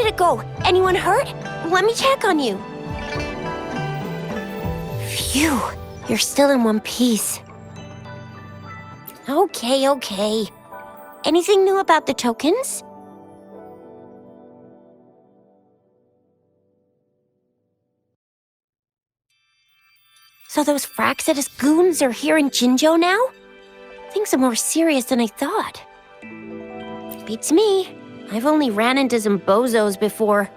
did it go? Anyone hurt? Let me check on you. Phew, you're still in one piece. Okay. Anything new about the tokens? So those Fraxidus goons are here in Jinzhou now? Things are more serious than I thought. Beats me. I've only ran into some bozos before.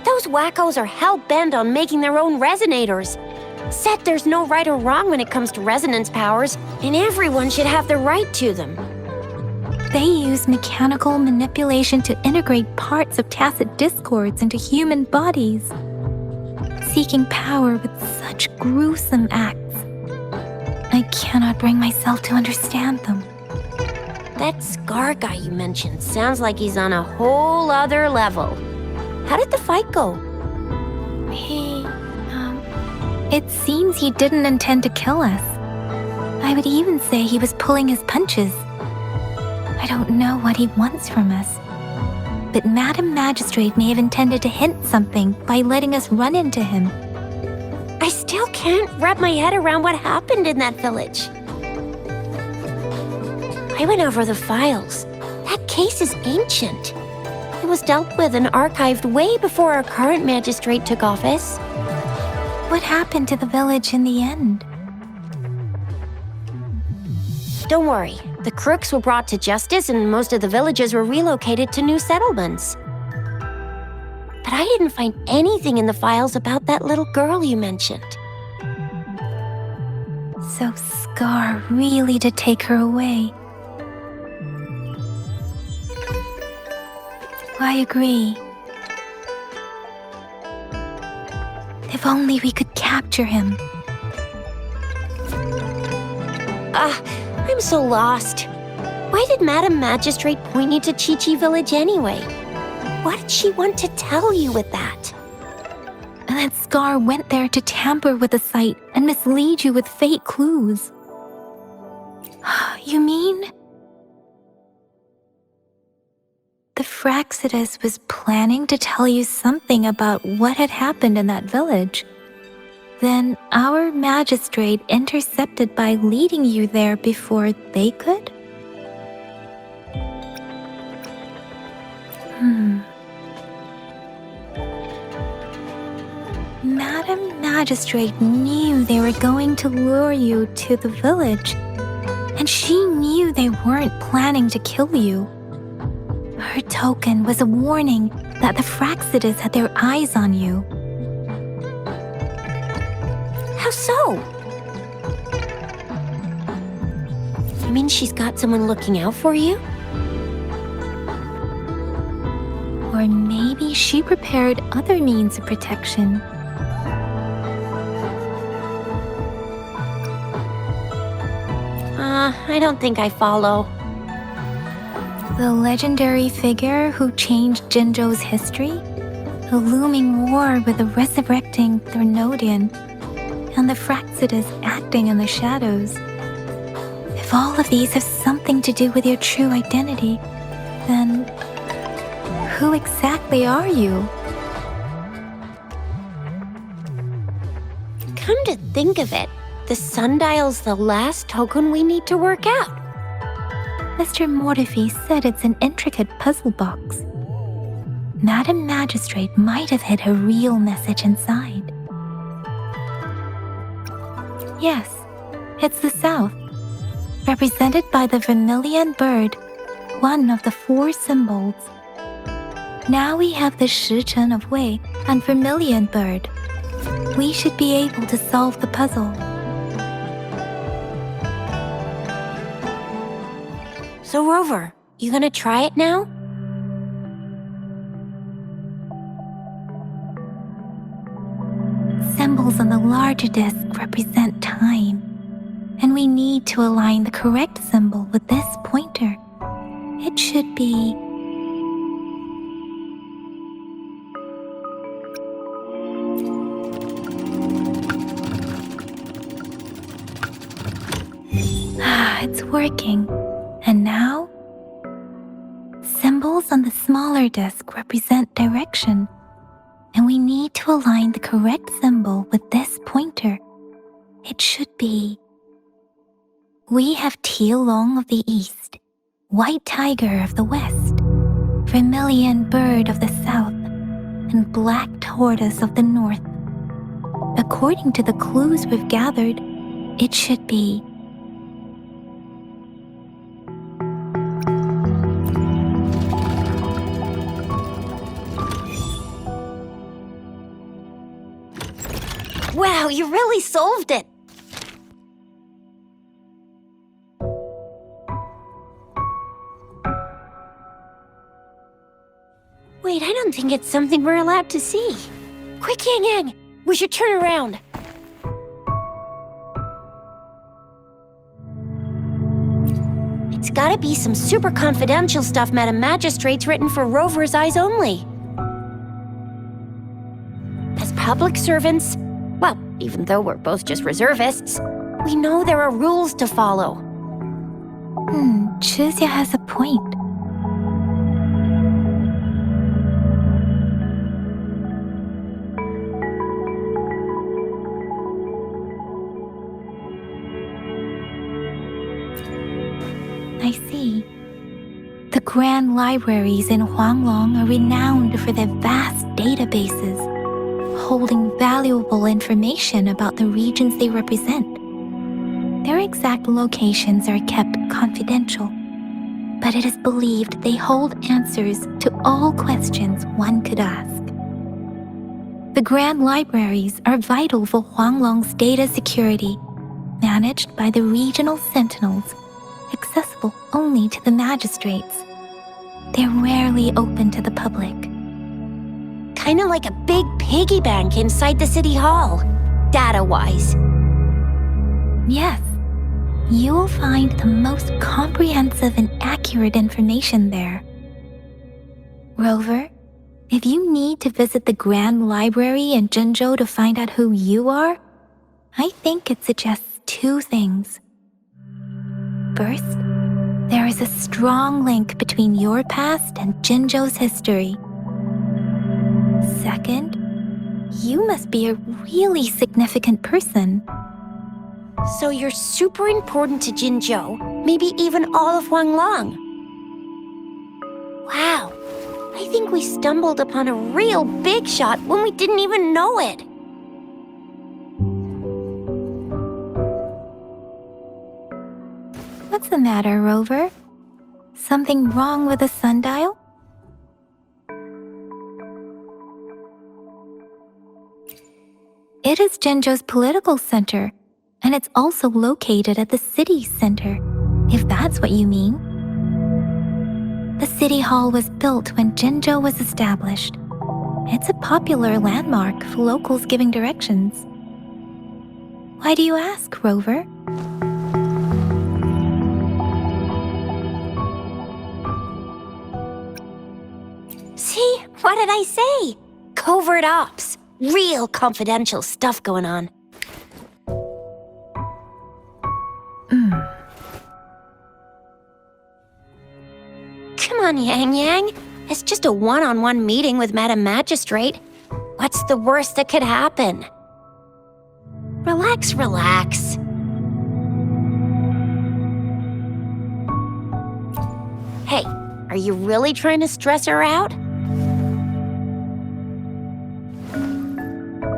Those wackos are hell-bent on making their own resonators. Said there's no right or wrong when it comes to resonance powers, and everyone should have the right to them. They use mechanical manipulation to integrate parts of tacit discords into human bodies, seeking power with such gruesome acts. I cannot bring myself to understand them. That Scar guy you mentioned sounds like he's on a whole other level. How did the fight go? It seems he didn't intend to kill us. I would even say he was pulling his punches. I don't know what he wants from us. But Madam Magistrate may have intended to hint something by letting us run into him. I still can't wrap my head around what happened in that village. I went over the files. That case is ancient. It was dealt with and archived way before our current magistrate took office. What happened to the village in the end? Don't worry. The crooks were brought to justice and most of the villagers were relocated to new settlements. But I didn't find anything in the files about that little girl you mentioned. So Scar really did take her away. I agree. If only we could capture him. I'm so lost. Why did Madam Magistrate point you to Chi-Chi Village anyway? What did she want to tell you with that? That Scar went there to tamper with the site and mislead you with fake clues. You mean? The Fraxidus was planning to tell you something about what had happened in that village. Then our magistrate intercepted by leading you there before they could? Madam Magistrate knew they were going to lure you to the village, and she knew they weren't planning to kill you. Her token was a warning that the Fraxidus had their eyes on you. How so? You mean she's got someone looking out for you? Or maybe she prepared other means of protection. I don't think I follow. The legendary figure who changed Jinzhou's history? The looming war with the resurrecting Threnodian, and the Fraxidus acting in the shadows. If all of these have something to do with your true identity, then who exactly are you? Come to think of it, the sundial's the last token we need to work out. Mr. Mortefi said it's an intricate puzzle box. Madam Magistrate might have hid her real message inside. Yes, it's the South, represented by the vermilion bird, one of the 4 symbols. Now we have the Shichen of Wei and vermilion bird. We should be able to solve the puzzle. So Rover, you gonna try it now? Symbols on the larger disc represent time, and we need to align the correct symbol with this pointer. It should be... It's working. And now, symbols on the smaller disc represent direction, and we need to align the correct symbol with this pointer. It should be... We have Tialong of the east, white tiger of the west, vermilion bird of the south, and black tortoise of the north. According to the clues we've gathered, it should be... Wow, you really solved it! Wait, I don't think it's something we're allowed to see. Quick, Yang Yang! We should turn around. It's gotta be some super confidential stuff Madam Magistrate's written for Rover's eyes only. As public servants, well, even though we're both just reservists, we know there are rules to follow. Chuzia has a point. I see. The grand libraries in Huanglong are renowned for their vast databases, holding valuable information about the regions they represent. Their exact locations are kept confidential, but it is believed they hold answers to all questions one could ask. The grand libraries are vital for Huanglong's data security, managed by the regional sentinels, accessible only to the magistrates. They're rarely open to the public. Kinda like a big piggy bank inside the city hall, data-wise. Yes, you will find the most comprehensive and accurate information there. Rover, if you need to visit the Grand Library in Jinzhou to find out who you are, I think it suggests two things. First, there is a strong link between your past and Jinzhou's history. Second, you must be a really significant person. So you're super important to Jinzhou, maybe even all of Huanglong. Wow, I think we stumbled upon a real big shot when we didn't even know it. What's the matter, Rover? Something wrong with the sundial? It is Jinzhou's political center, and it's also located at the city center, if that's what you mean. The city hall was built when Jinzhou was established. It's a popular landmark for locals giving directions. Why do you ask, Rover? See? What did I say? Covert ops. Real confidential stuff going on. Come on, Yang Yang. It's just a one-on-one meeting with Madam Magistrate. What's the worst that could happen? Relax, relax. Hey, are you really trying to stress her out?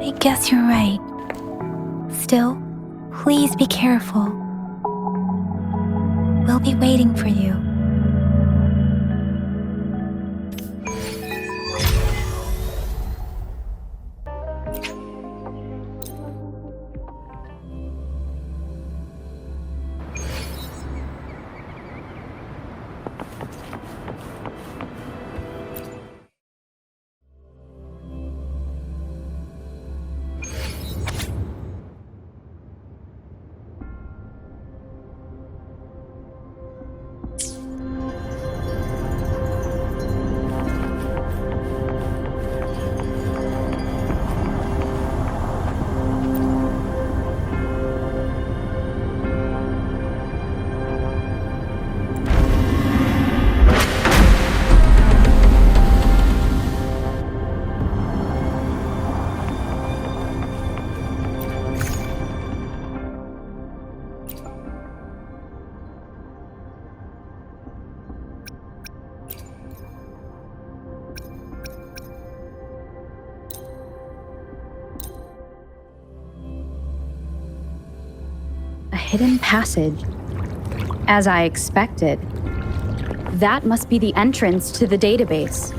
I guess you're right. Still, please be careful. We'll be waiting for you. hidden passage. As I expected. That must be the entrance to the database.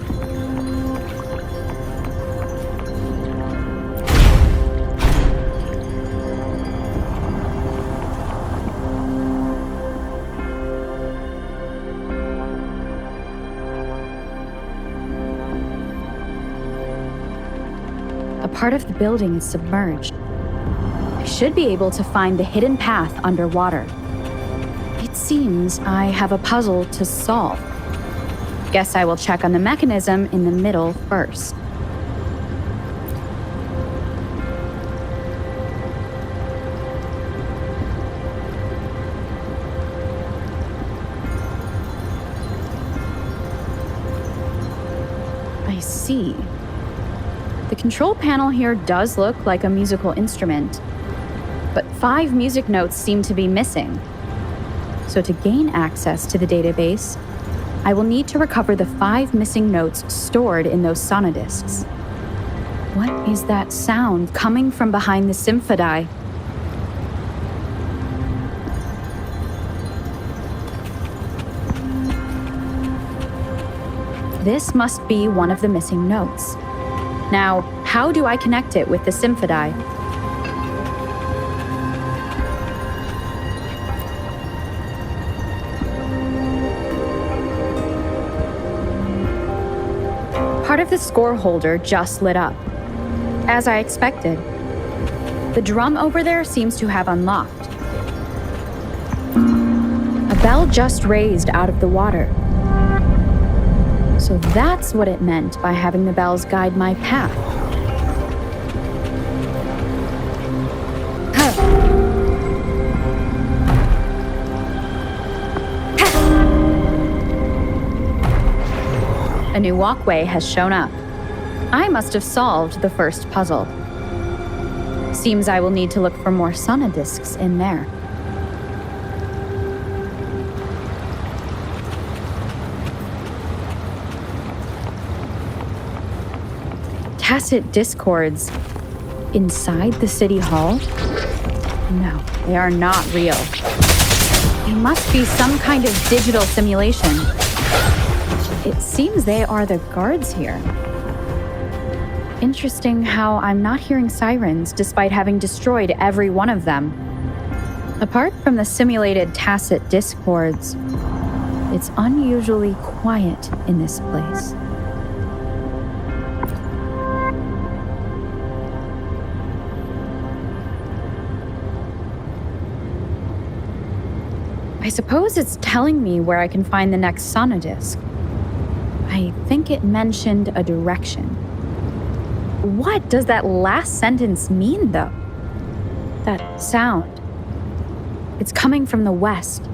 A part of the building is submerged. I should be able to find the hidden path underwater. It seems I have a puzzle to solve. Guess I will check on the mechanism in the middle first. I see. The control panel here does look like a musical instrument, but 5 music notes seem to be missing. So to gain access to the database, I will need to recover the 5 missing notes stored in those sonodiscs. What is that sound coming from behind the symphody? This must be one of the missing notes. Now, how do I connect it with the symphody? Part of the score holder just lit up. As I expected. The drum over there seems to have unlocked. A bell just raised out of the water. So that's what it meant by having the bells guide my path. A new walkway has shown up. I must have solved the first puzzle. Seems I will need to look for more sonodiscs in there. Tacit discords inside the city hall? No, they are not real. They must be some kind of digital simulation. It seems they are the guards here. Interesting how I'm not hearing sirens despite having destroyed every one of them. Apart from the simulated tacit discords, it's unusually quiet in this place. I suppose it's telling me where I can find the next sonodisc. I think it mentioned a direction. What does that last sentence mean, though? That sound. It's coming from the west.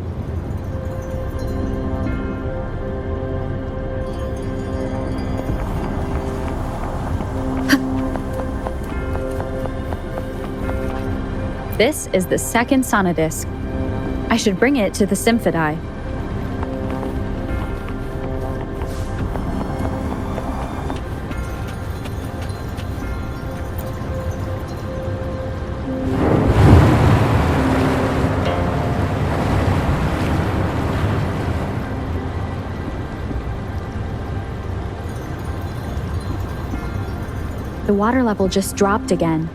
This is the second sonodisc. I should bring it to the symphody. The water level just dropped again.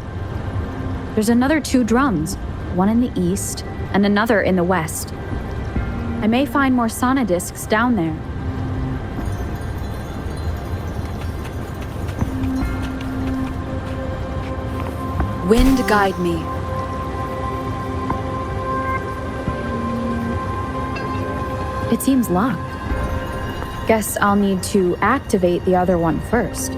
There's another 2 drums, one in the east and another in the west. I may find more sonodiscs down there. Wind guide me. It seems locked. Guess I'll need to activate the other one first.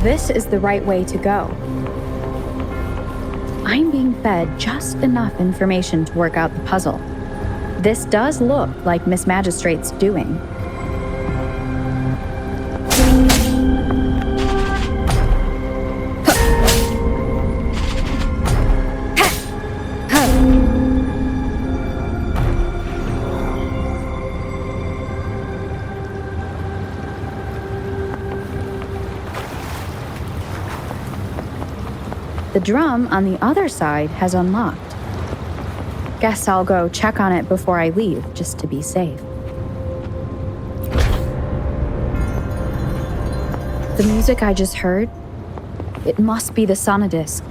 This is the right way to go. I'm being fed just enough information to work out the puzzle. This does look like Miss Magistrate's doing. the drum on the other side has unlocked. Guess I'll go check on it before I leave, just to be safe. The music I just heard, it must be the sonodisc.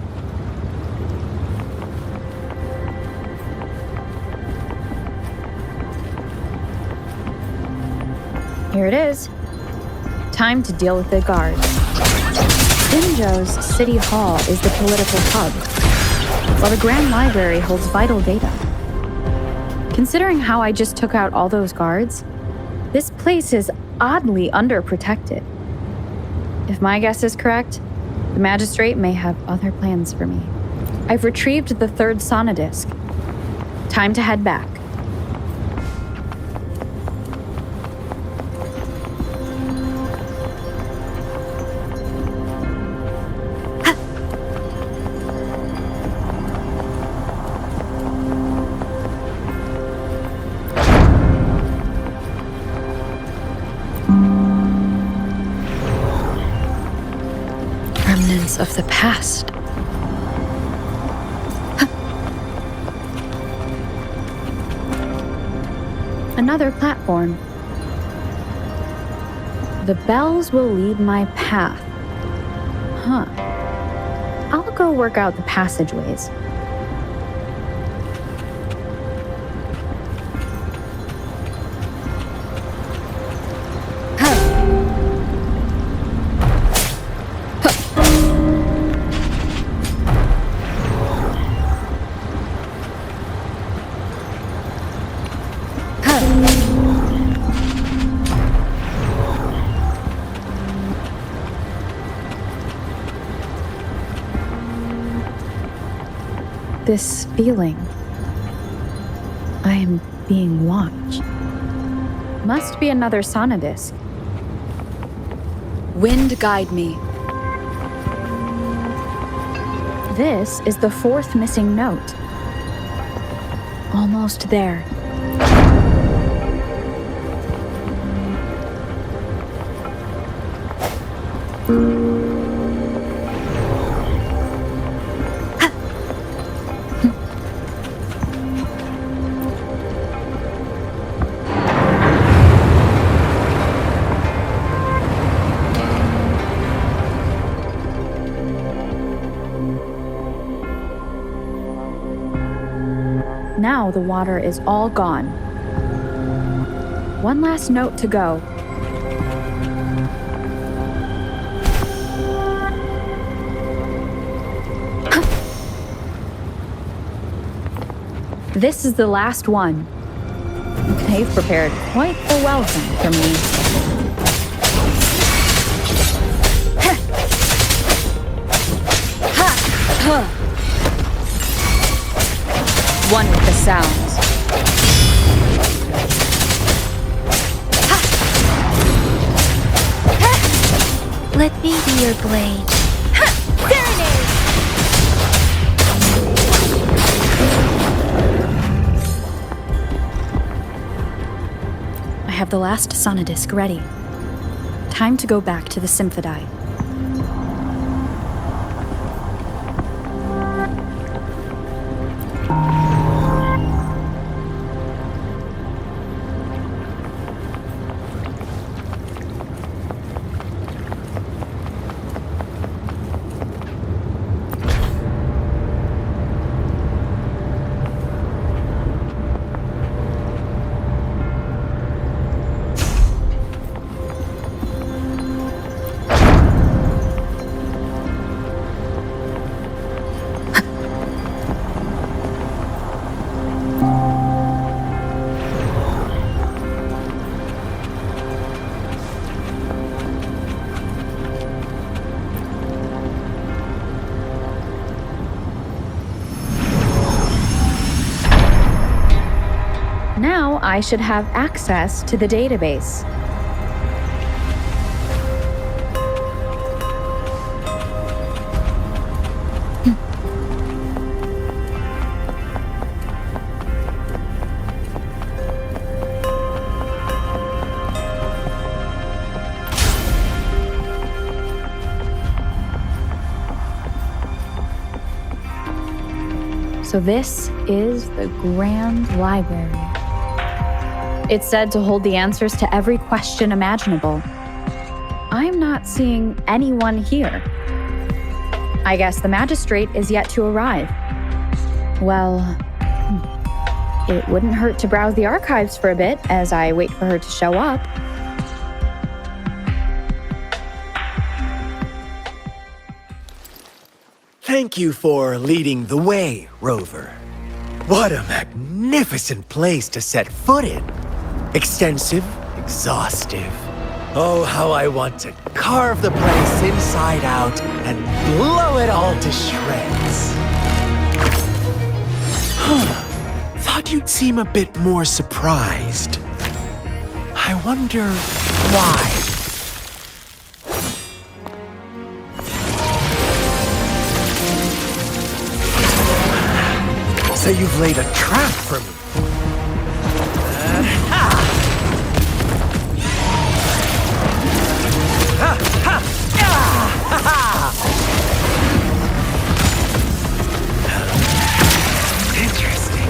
Here it is. Time to deal with the guards. Jinzhou's City Hall is the political hub, while the Grand Library holds vital data. Considering how I just took out all those guards, this place is oddly underprotected. If my guess is correct, the magistrate may have other plans for me. I've retrieved the third sonodisc. Time to head back. Remnants of the past. Another platform. The bells will lead my path. I'll go work out the passageways. This feeling, I am being watched. Must be another sonodisc. Wind guide me. This is the fourth missing note. Almost there. Now the water is all gone. One last note to go. This is the last one. They've prepared quite the welcome for me. One with the sounds. Let me be your blade. Serenade! I have the last sonodisc ready. Time to go back to the Symphodi. Now I should have access to the database. So this is the Grand Library. It's said to hold the answers to every question imaginable. I'm not seeing anyone here. I guess the magistrate is yet to arrive. Well, it wouldn't hurt to browse the archives for a bit as I wait for her to show up. Thank you for leading the way, Rover. What a magnificent place to set foot in. Extensive, exhaustive. Oh, how I want to carve the place inside out and blow it all to shreds. Thought you'd seem a bit more surprised. I wonder why. So you've laid a trap for me. Interesting.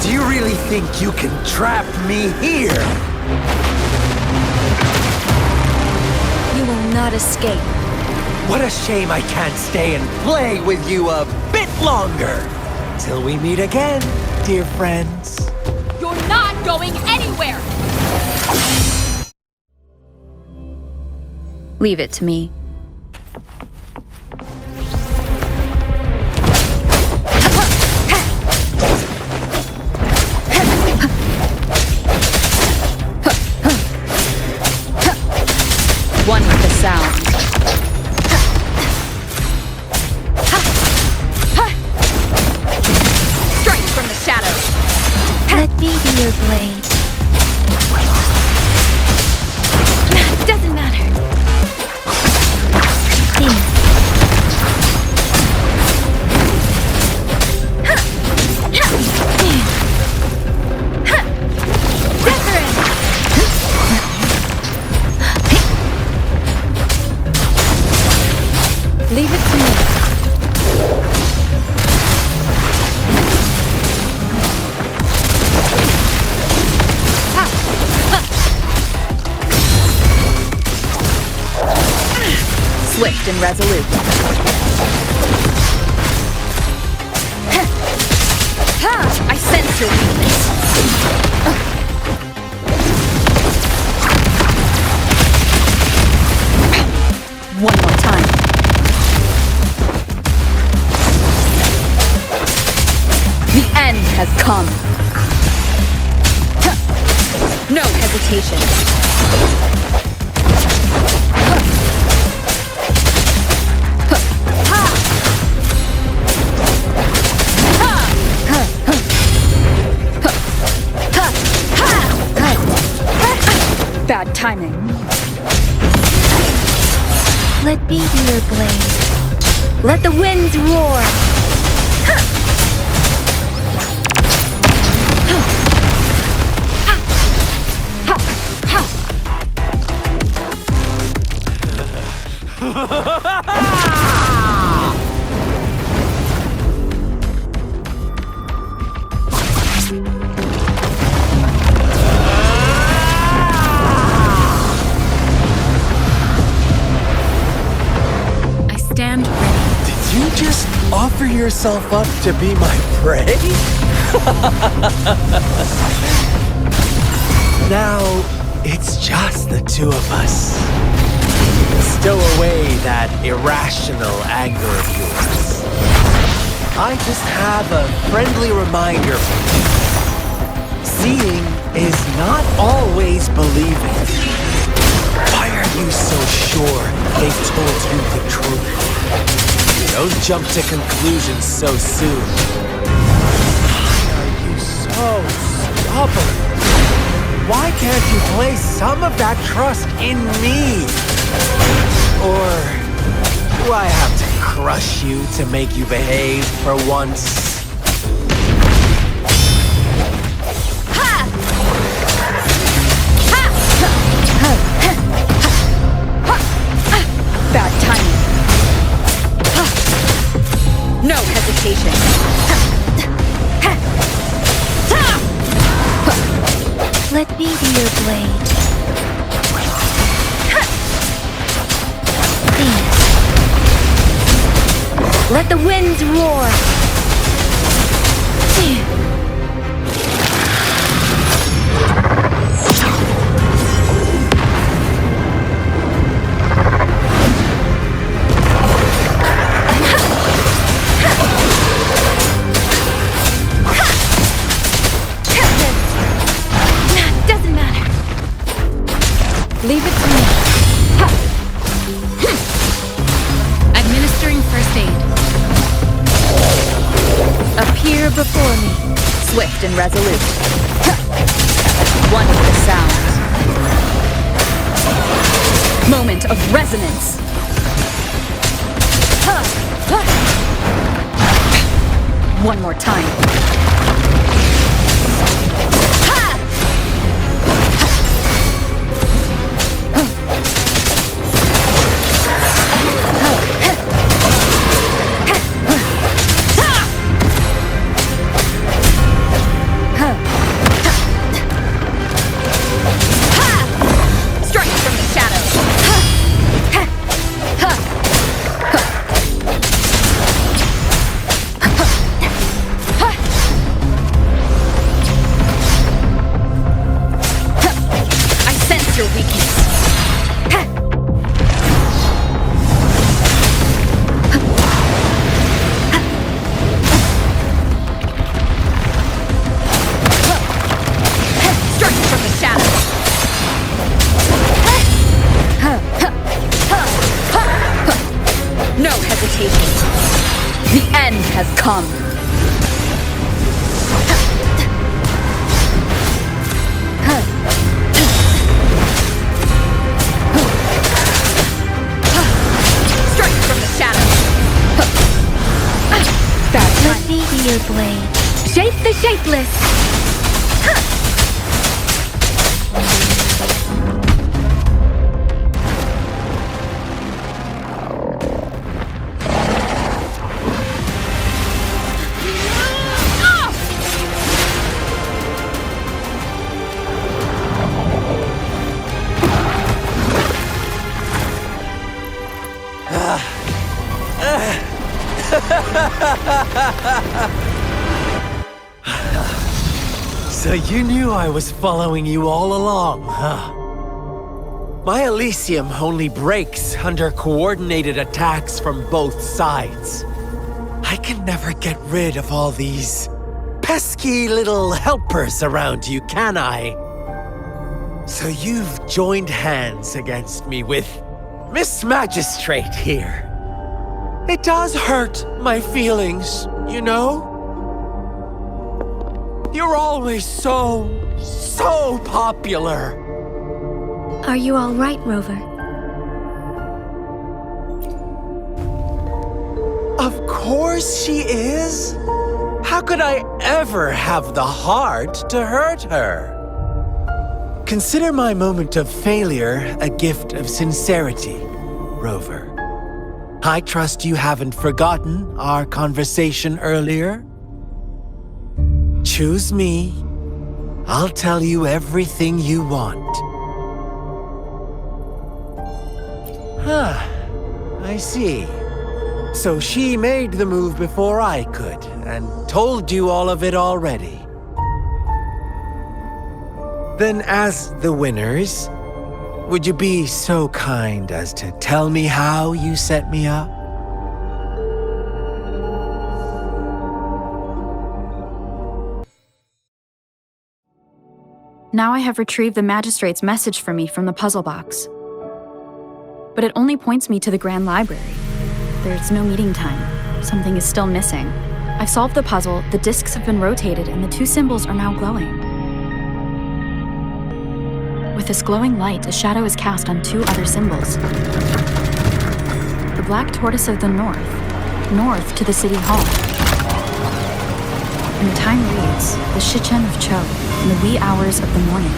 Do you really think you can trap me here? You will not escape. What a shame I can't stay and play with you a bit longer. Till we meet again, dear friends. You're not going anywhere! Leave it to me. One with the sound. Strike from the shadows! Let me be your blade. Doesn't matter. Think. Leave it to me. Swift and resolute. I sense your weakness. One more time. The end has come. No hesitation. Bad timing. Let me be your blade. Let the winds roar. I stand ready. Did you just offer yourself up to be my prey? Now, it's just the two of us. Stow away that irrational anger of yours. I just have a friendly reminder for you. Seeing is not always believing. Why are you so sure they've told you the truth? Don't jump to conclusions so soon. Why are you so stubborn? Why can't you place some of that trust in me? Or do I have to crush you to make you behave for once? Bad timing. No hesitation. Let me be your blade. Please. Let the winds roar. Doesn't matter. Leave it to me. Administering first aid. Appear before me. Swift and resolute. Wonderful sound. Moment of resonance. One more time. Strike from the shadows. I sense your weakness. Strike from the shadows. No hesitation. The end has come. Strike from the shadows. Let me be your blade. Shape the shapeless. So you knew I was following you all along, huh? My Elysium only breaks under coordinated attacks from both sides. I can never get rid of all these pesky little helpers around you, can I? So you've joined hands against me with Miss Magistrate here. It does hurt my feelings, you know? You're always so popular. Are you all right, Rover? Of course she is. How could I ever have the heart to hurt her? Consider my moment of failure a gift of sincerity, Rover. I trust you haven't forgotten our conversation earlier. Choose me. I'll tell you everything you want. Huh. I see. So she made the move before I could, and told you all of it already. Then as the winners, would you be so kind as to tell me how you set me up? Now I have retrieved the magistrate's message for me from the puzzle box. But it only points me to the Grand Library. There's no meeting time. Something is still missing. I've solved the puzzle, the discs have been rotated, and the two symbols are now glowing. With this glowing light, a shadow is cast on two other symbols. The black tortoise of the north to the city hall. And the time reads, the Shichen of Cho, in the wee hours of the morning.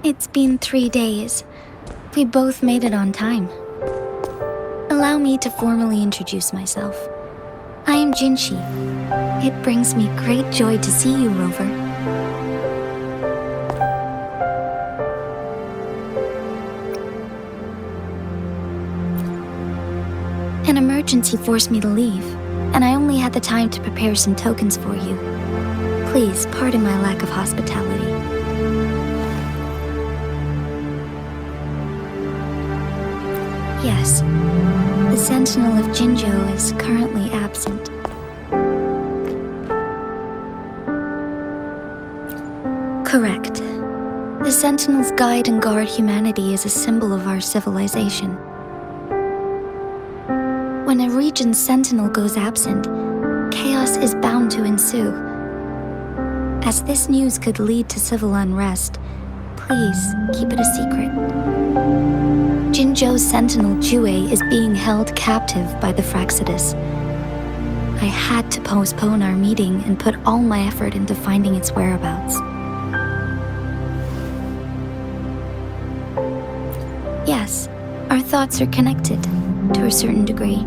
It's been 3 days. We both made it on time. Allow me to formally introduce myself. I am Jinshi. It brings me great joy to see you, Rover. An emergency forced me to leave, and I only had the time to prepare some tokens for you. Please pardon my lack of hospitality. Yes, the Sentinel of Jinzhou is currently absent. Correct. The Sentinels guide and guard humanity as a symbol of our civilization. When a region's Sentinel goes absent, chaos is bound to ensue. As this news could lead to civil unrest, please keep it a secret. Jinzhou's Sentinel Jue is being held captive by the Fraxidus. I had to postpone our meeting and put all my effort into finding its whereabouts. Yes, our thoughts are connected, to a certain degree.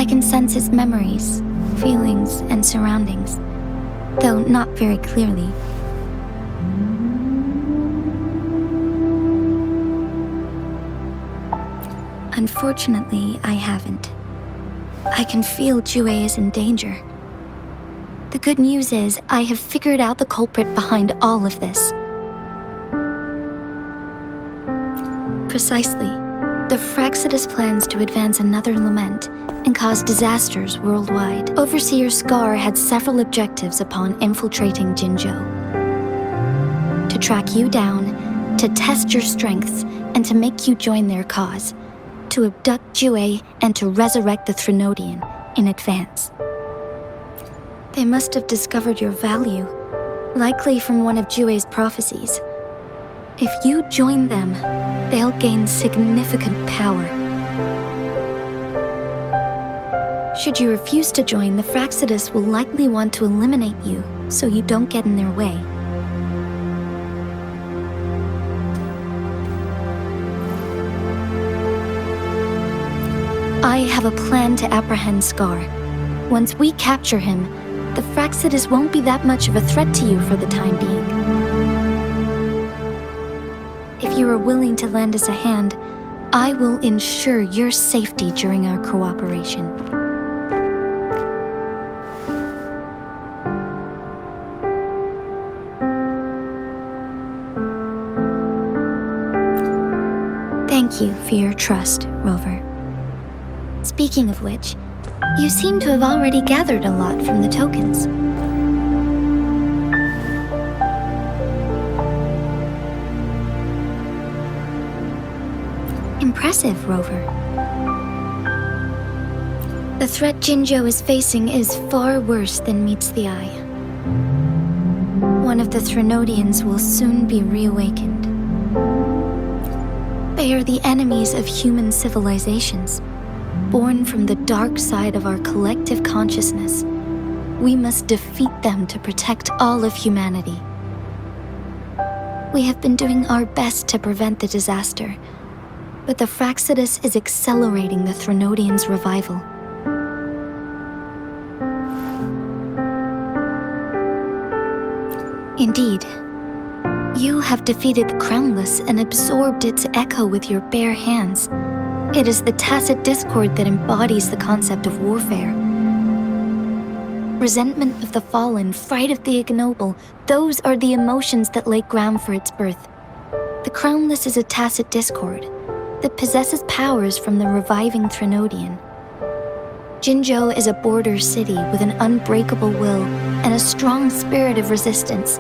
I can sense his memories, feelings, and surroundings, though not very clearly. Unfortunately, I haven't. I can feel Jue is in danger. The good news is, I have figured out the culprit behind all of this. Precisely. The Fraxidus plans to advance another lament and cause disasters worldwide. Overseer Scar had several objectives upon infiltrating Jinzhou. To track you down, to test your strengths, and to make you join their cause. To abduct Jue and to resurrect the Threnodian in advance. They must have discovered your value, likely from one of Jue's prophecies. If you join them, they'll gain significant power. Should you refuse to join, the Fraxidus will likely want to eliminate you, so you don't get in their way. I have a plan to apprehend Scar. Once we capture him, the Fraxidus won't be that much of a threat to you for the time being. If you are willing to lend us a hand, I will ensure your safety during our cooperation. Thank you for your trust, Rover. Speaking of which, you seem to have already gathered a lot from the tokens. Impressive, Rover. The threat Jinzhou is facing is far worse than meets the eye. One of the Threnodians will soon be reawakened. They are the enemies of human civilizations, born from the dark side of our collective consciousness. We must defeat them to protect all of humanity. We have been doing our best to prevent the disaster, but the Fraxidus is accelerating the Threnodians' revival. Indeed, you have defeated the Crownless and absorbed its echo with your bare hands. It is the tacit discord that embodies the concept of warfare. Resentment of the fallen, fright of the ignoble, those are the emotions that lay ground for its birth. The Crownless is a tacit discord that possesses powers from the reviving Threnodian. Jinzhou is a border city with an unbreakable will and a strong spirit of resistance.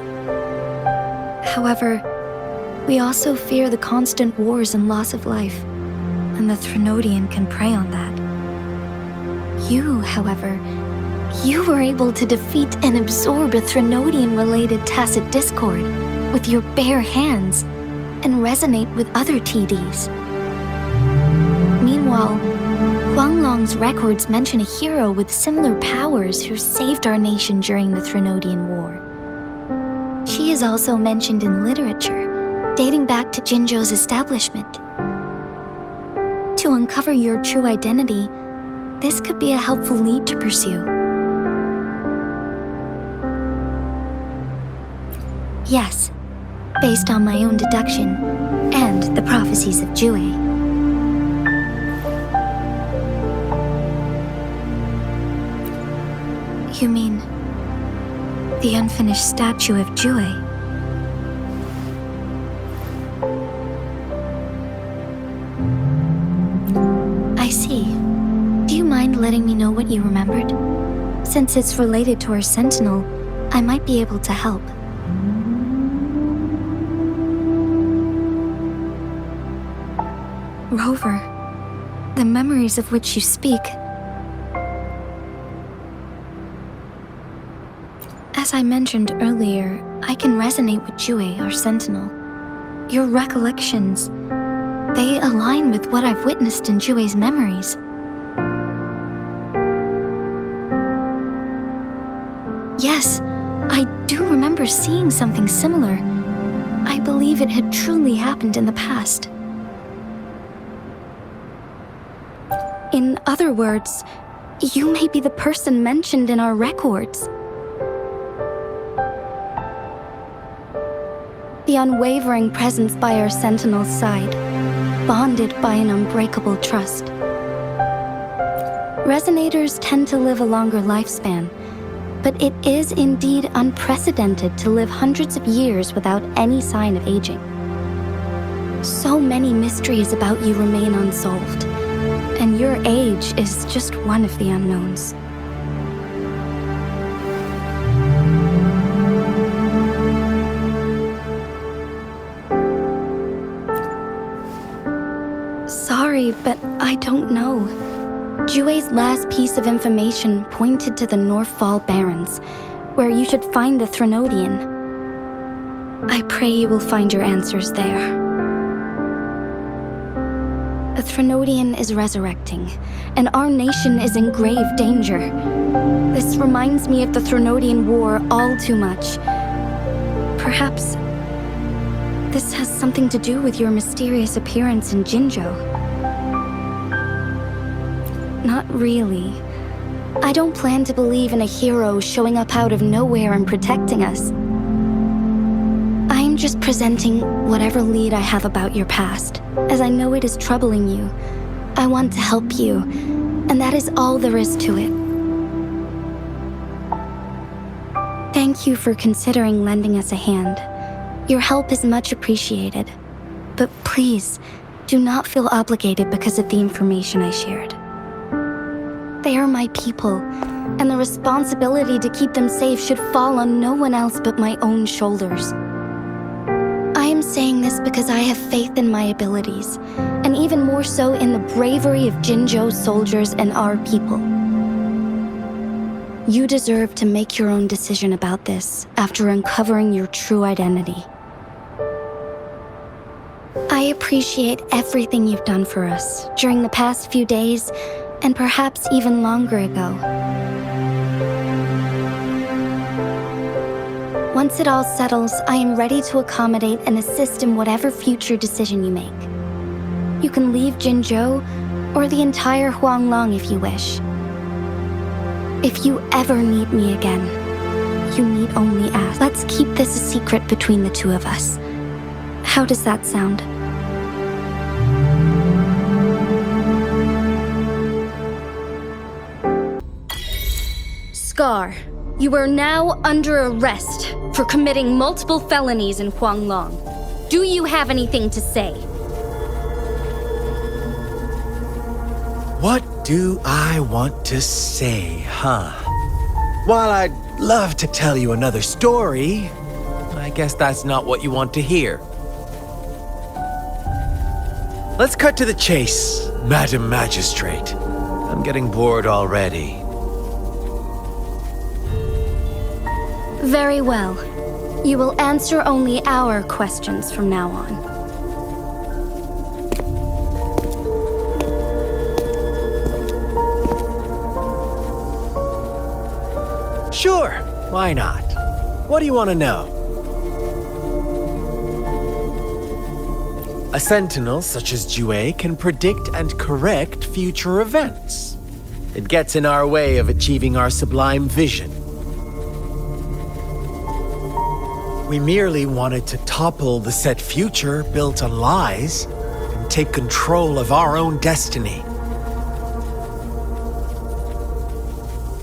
However, we also fear the constant wars and loss of life, and the Threnodian can prey on that. You, however, you were able to defeat and absorb a Threnodian-related tacit discord with your bare hands and resonate with other TDs. Meanwhile, Huanglong's records mention a hero with similar powers who saved our nation during the Threnodian War. She is also mentioned in literature, dating back to Jinzhou's establishment. To uncover your true identity, this could be a helpful lead to pursue. Yes, based on my own deduction and the prophecies of Jue. You mean the unfinished statue of Jue? I see. Do you mind letting me know what you remembered? Since it's related to our sentinel, I might be able to help. Rover, the memories of which you speak. As I mentioned earlier, I can resonate with Jue, our sentinel. Your recollections, they align with what I've witnessed in Jue's memories. Yes, I do remember seeing something similar. I believe it had truly happened in the past. In other words, you may be the person mentioned in our records. The unwavering presence by our sentinel's side, bonded by an unbreakable trust. Resonators tend to live a longer lifespan, but it is indeed unprecedented to live hundreds of years without any sign of aging. So many mysteries about you remain unsolved, and your age is just one of the unknowns. Sorry, but I don't know. Jue's last piece of information pointed to the Northfall Barrens, where you should find the Threnodian. I pray you will find your answers there. A Threnodian is resurrecting, and our nation is in grave danger. This reminds me of the Threnodian War all too much. Perhaps this has something to do with your mysterious appearance in Jinzhou. Not really. I don't plan to believe in a hero showing up out of nowhere and protecting us. I'm just presenting whatever lead I have about your past, as I know it is troubling you. I want to help you, and that is all there is to it. Thank you for considering lending us a hand. Your help is much appreciated. But please, do not feel obligated because of the information I shared. They are my people, and the responsibility to keep them safe should fall on no one else but my own shoulders. I am saying this because I have faith in my abilities, and even more so in the bravery of Jinzhou's soldiers and our people. You deserve to make your own decision about this after uncovering your true identity. I appreciate everything you've done for us during the past few days, and perhaps even longer ago. Once it all settles, I am ready to accommodate and assist in whatever future decision you make. You can leave Jinzhou, or the entire Huanglong if you wish. If you ever need me again, you need only ask. Let's keep this a secret between the two of us. How does that sound? Scar, you are now under arrest for committing multiple felonies in Huanglong. Do you have anything to say? What do I want to say, huh? While I'd love to tell you another story, I guess that's not what you want to hear. Let's cut to the chase, Madam Magistrate. I'm getting bored already. Very well. You will answer only our questions from now on. Sure, why not? What do you want to know? A sentinel such as Jue can predict and correct future events. It gets in our way of achieving our sublime vision. We merely wanted to topple the set future built on lies and take control of our own destiny.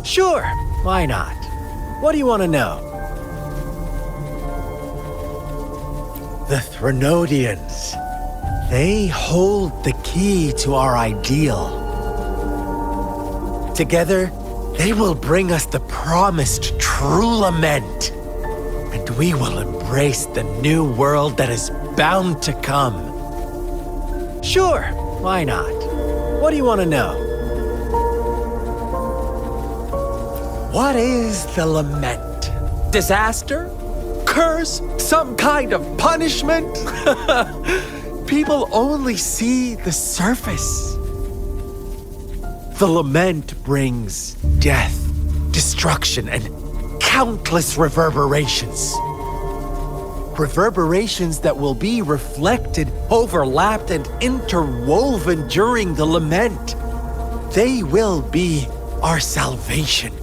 Sure, why not? What do you want to know? The Threnodians. They hold the key to our ideal. Together, they will bring us the promised true lament. And we will embrace the new world that is bound to come. Sure, why not? What do you want to know? What is the lament? Disaster? Curse? Some kind of punishment? People only see the surface. The lament brings death, destruction, and countless reverberations. Reverberations that will be reflected, overlapped, and interwoven during the lament. They will be our salvation.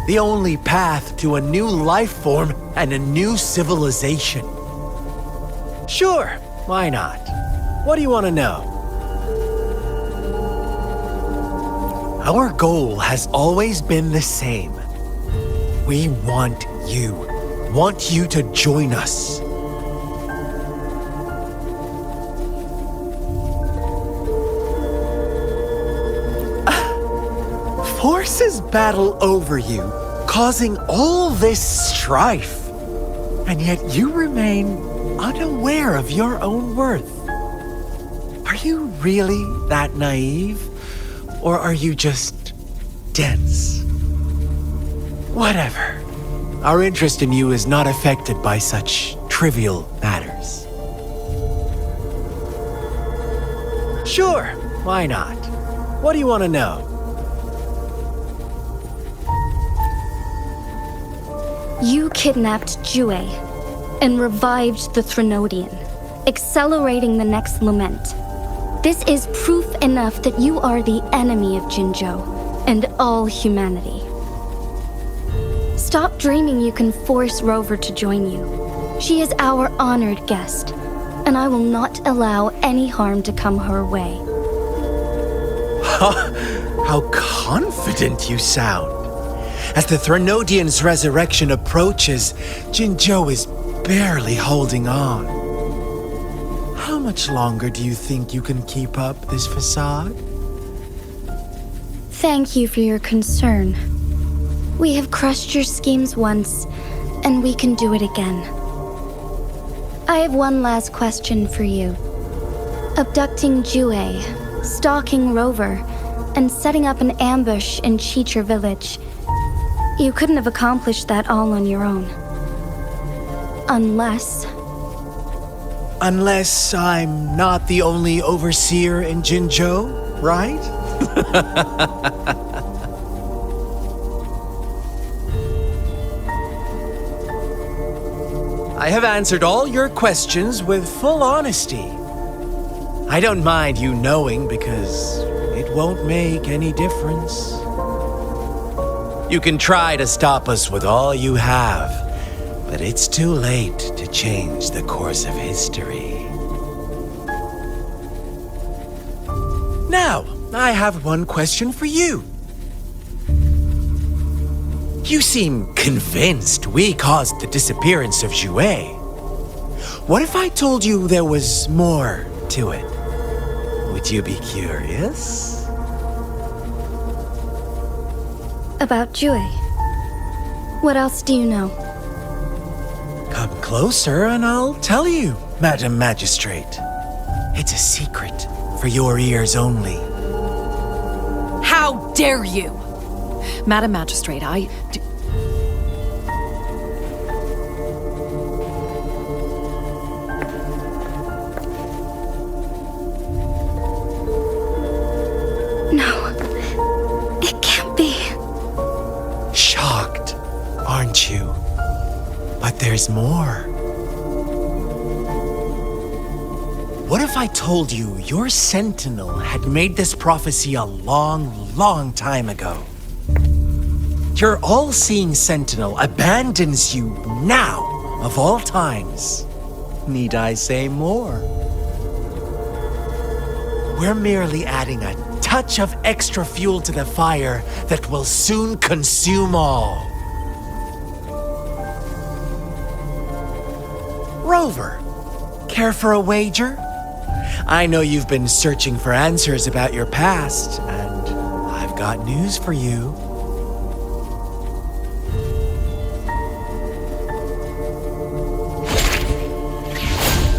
The only path to a new life form and a new civilization. Sure, why not? What do you want to know? Our goal has always been the same. We want you to join us. Forces battle over you, causing all this strife. And yet you remain unaware of your own worth. Are you really that naive? Or are you just dense? Whatever. Our interest in you is not affected by such trivial matters. Sure, why not? What do you want to know? You kidnapped Jue and revived the Threnodian, accelerating the next lament. This is proof enough that you are the enemy of Jinzhou and all humanity. Stop dreaming you can force Rover to join you. She is our honored guest, and I will not allow any harm to come her way. How confident you sound. As the Threnodian's resurrection approaches, Jinzhou is barely holding on. How much longer do you think you can keep up this facade? Thank you for your concern. We have crushed your schemes once, and we can do it again. I have one last question for you. Abducting Jue, stalking Rover, and setting up an ambush in Cheecher Village. You couldn't have accomplished that all on your own. Unless I'm not the only overseer in Jinzhou, right? I have answered all your questions with full honesty. I don't mind you knowing because it won't make any difference. You can try to stop us with all you have, but it's too late to change the course of history. Now, I have one question for you. You seem convinced we caused the disappearance of Jue. What if I told you there was more to it? Would you be curious? about Jue. What else do you know? Come closer and I'll tell you, Madam Magistrate. It's a secret for your ears only. How dare you! Madam Magistrate, No, it can't be. Shocked, aren't you? But there's more. What if I told you your sentinel had made this prophecy a long, long time ago? Your all-seeing sentinel abandons you now, of all times. Need I say more? We're merely adding a touch of extra fuel to the fire that will soon consume all. Rover, care for a wager? I know you've been searching for answers about your past, and I've got news for you.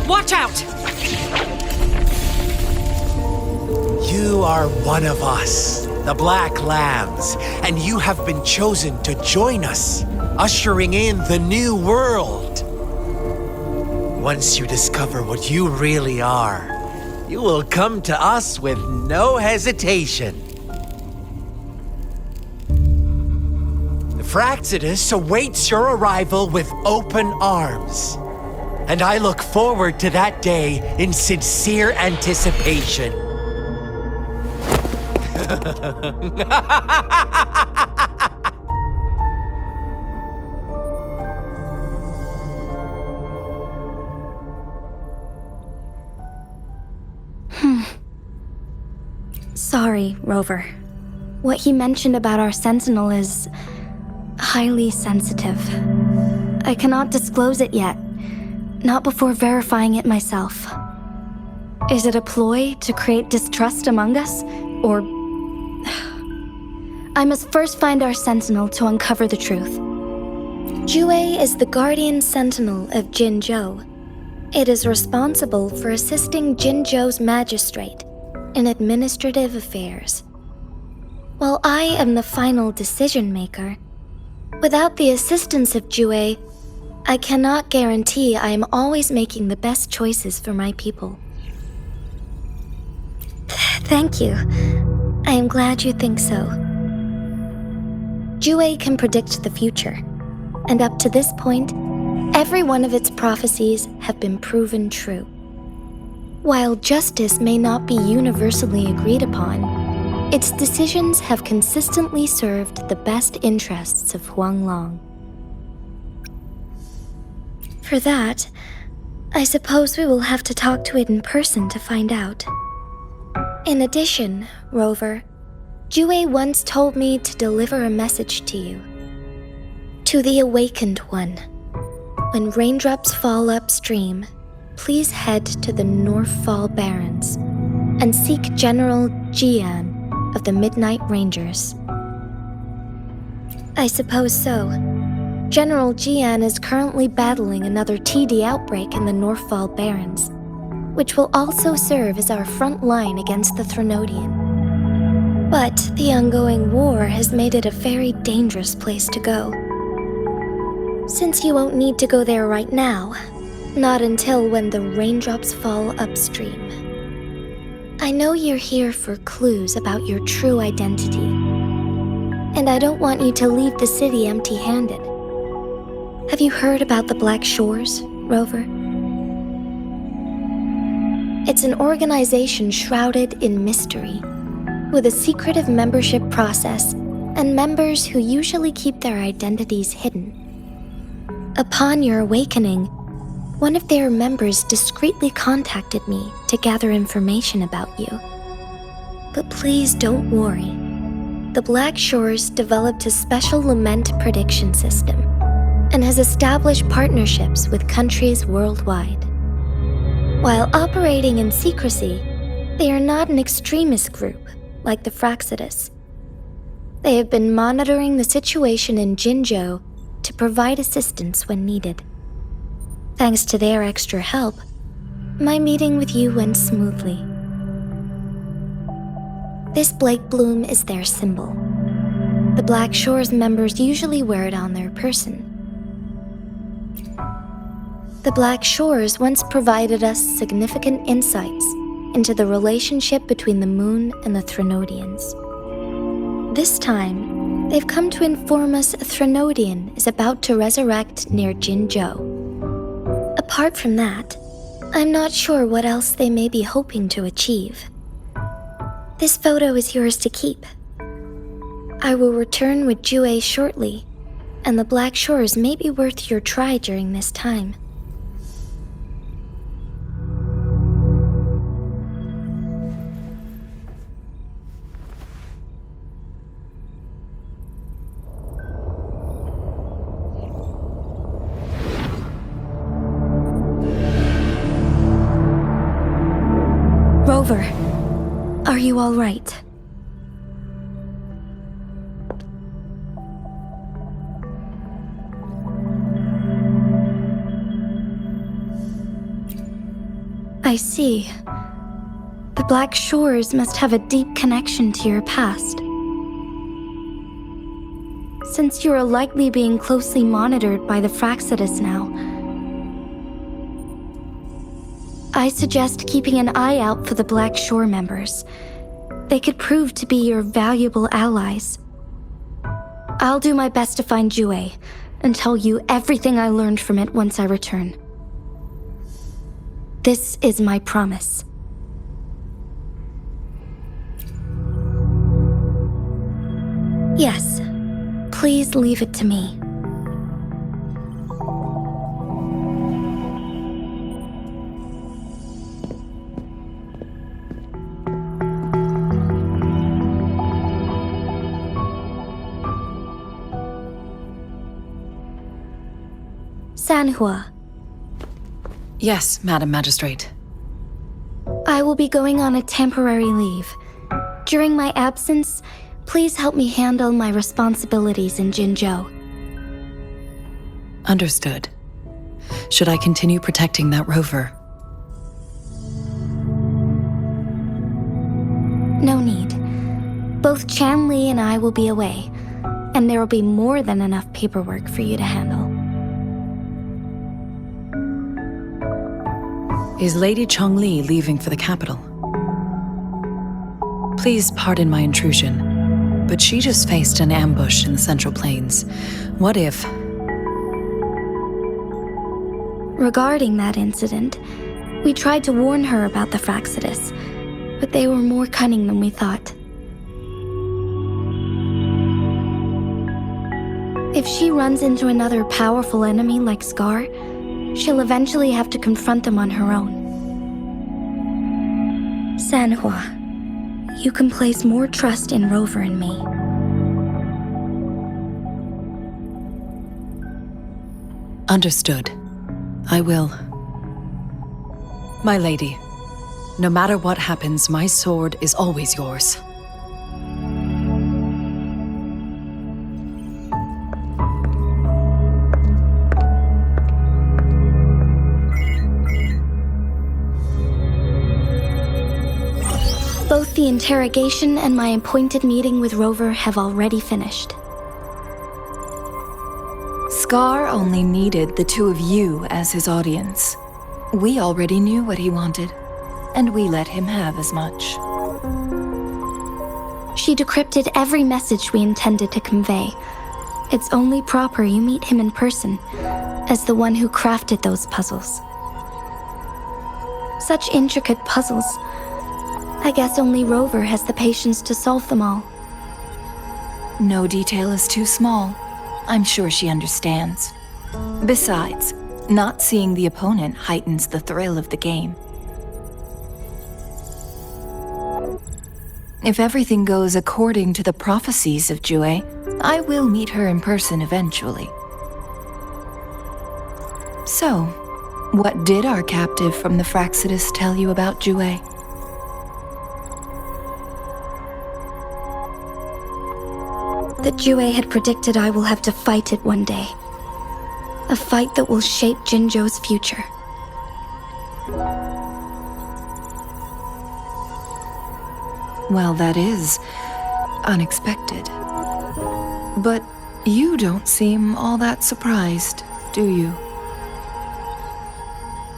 Watch out! You are one of us, the Black Lambs, and you have been chosen to join us, ushering in the new world. Once you discover what you really are, you will come to us with no hesitation. The Fraxidus awaits your arrival with open arms, and I look forward to that day in sincere anticipation. Sorry, Rover. What he mentioned about our sentinel is highly sensitive. I cannot disclose it yet, not before verifying it myself. Is it a ploy to create distrust among us, or... I must first find our sentinel to uncover the truth. Jue is the guardian sentinel of Jinzhou. It is responsible for assisting Jinzhou's magistrate in administrative affairs. While I am the final decision maker, without the assistance of Jue, I cannot guarantee I am always making the best choices for my people. Thank you. I am glad you think so. Jue can predict the future, and up to this point, every one of its prophecies have been proven true. While justice may not be universally agreed upon, its decisions have consistently served the best interests of Huanglong. For that, I suppose we will have to talk to it in person to find out. In addition, Rover, Jue once told me to deliver a message to you. To the Awakened One. When raindrops fall upstream, please head to the Northfall Barrens and seek General Jian of the Midnight Rangers. I suppose so. General Jian is currently battling another TD outbreak in the Northfall Barrens, which will also serve as our front line against the Threnodian. But the ongoing war has made it a very dangerous place to go. Since you won't need to go there right now, not until when the raindrops fall upstream. I know you're here for clues about your true identity, and I don't want you to leave the city empty-handed. Have you heard about the Black Shores, Rover? It's an organization shrouded in mystery, with a secretive membership process and members who usually keep their identities hidden. Upon your awakening, one of their members discreetly contacted me to gather information about you. But please don't worry. The Black Shores developed a special lament prediction system and has established partnerships with countries worldwide. While operating in secrecy, they are not an extremist group like the Fraxidus. They have been monitoring the situation in Jinzhou to provide assistance when needed. Thanks to their extra help, my meeting with you went smoothly. This Blake Bloom is their symbol. The Black Shores members usually wear it on their person. The Black Shores once provided us significant insights into the relationship between the moon and the Threnodians. This time, they've come to inform us a Threnodian is about to resurrect near Jinzhou. Apart from that, I'm not sure what else they may be hoping to achieve. This photo is yours to keep. I will return with Jue shortly, and the Black Shores may be worth your try during this time. Rover, are you all right? I see. The Black Shores must have a deep connection to your past. Since you are likely being closely monitored by the Fraxidus now, I suggest keeping an eye out for the Black Shore members. They could prove to be your valuable allies. I'll do my best to find Jue and tell you everything I learned from it once I return. This is my promise. Yes, please leave it to me. Sanhua. Yes, Madam Magistrate. I will be going on a temporary leave. During my absence, please help me handle my responsibilities in Jinzhou. Understood. Should I continue protecting that rover? No need. Both Chanli and I will be away, and there will be more than enough paperwork for you to handle. Is Lady Chongli leaving for the capital? Please pardon my intrusion, but she just faced an ambush in the Central Plains. What if... Regarding that incident, we tried to warn her about the Fraxidus, but they were more cunning than we thought. If she runs into another powerful enemy like Scar, she'll eventually have to confront them on her own. Sanhua, you can place more trust in Rover and me. Understood. I will. My lady, no matter what happens, my sword is always yours. Both the interrogation and my appointed meeting with Rover have already finished. Scar only needed the two of you as his audience. We already knew what he wanted, and we let him have as much. She decrypted every message we intended to convey. It's only proper you meet him in person, as the one who crafted those puzzles. Such intricate puzzles. I guess only Rover has the patience to solve them all. No detail is too small. I'm sure she understands. Besides, not seeing the opponent heightens the thrill of the game. If everything goes according to the prophecies of Jue, I will meet her in person eventually. So, what did our captive from the Fraxidus tell you about Jue? That Jue had predicted I will have to fight it one day. A fight that will shape Jinzhou's future. Well, that is unexpected. But you don't seem all that surprised, do you?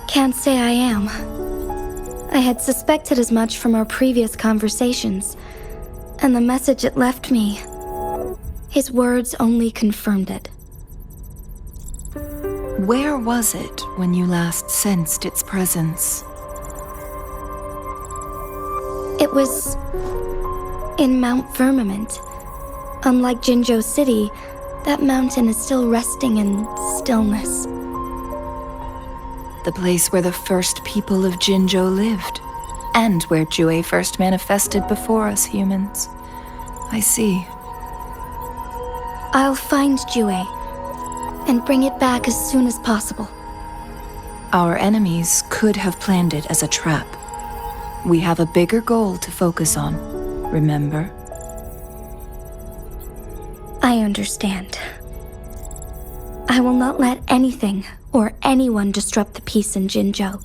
Can't say I am. I had suspected as much from our previous conversations, and the message it left me, his words only confirmed it. Where was it when you last sensed its presence? It was in Mount Firmament. Unlike Jinzhou City, that mountain is still resting in stillness. The place where the first people of Jinzhou lived, and where Jue first manifested before us humans. I see. I'll find Jue and bring it back as soon as possible. Our enemies could have planned it as a trap. We have a bigger goal to focus on, remember? I understand. I will not let anything or anyone disrupt the peace in Jinzhou.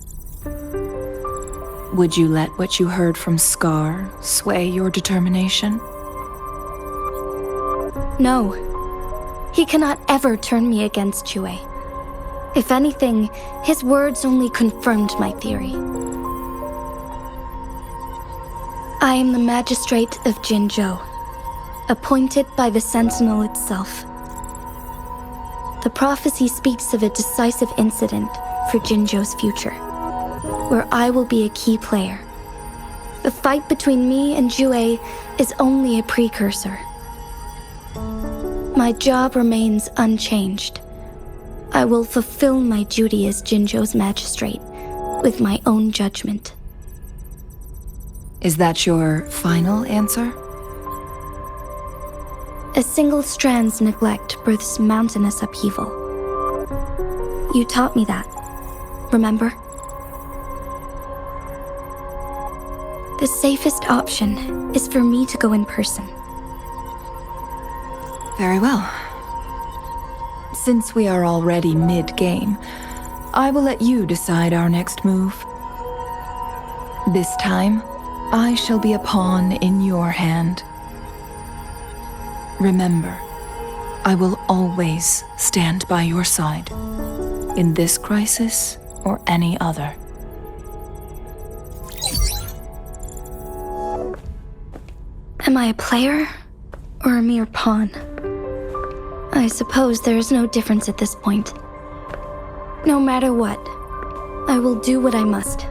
Would you let what you heard from Scar sway your determination? No. He cannot ever turn me against Jue. If anything, his words only confirmed my theory. I am the magistrate of Jinzhou, appointed by the Sentinel itself. The prophecy speaks of a decisive incident for Jinzhou's future, where I will be a key player. The fight between me and Jue is only a precursor. My job remains unchanged. I will fulfill my duty as Jinzhou's magistrate with my own judgment. Is that your final answer? A single strand's neglect births mountainous upheaval. You taught me that, remember? The safest option is for me to go in person. Very well. Since we are already mid-game, I will let you decide our next move. This time, I shall be a pawn in your hand. Remember, I will always stand by your side, in this crisis or any other. Am I a player or a mere pawn? I suppose there is no difference at this point. No matter what, I will do what I must.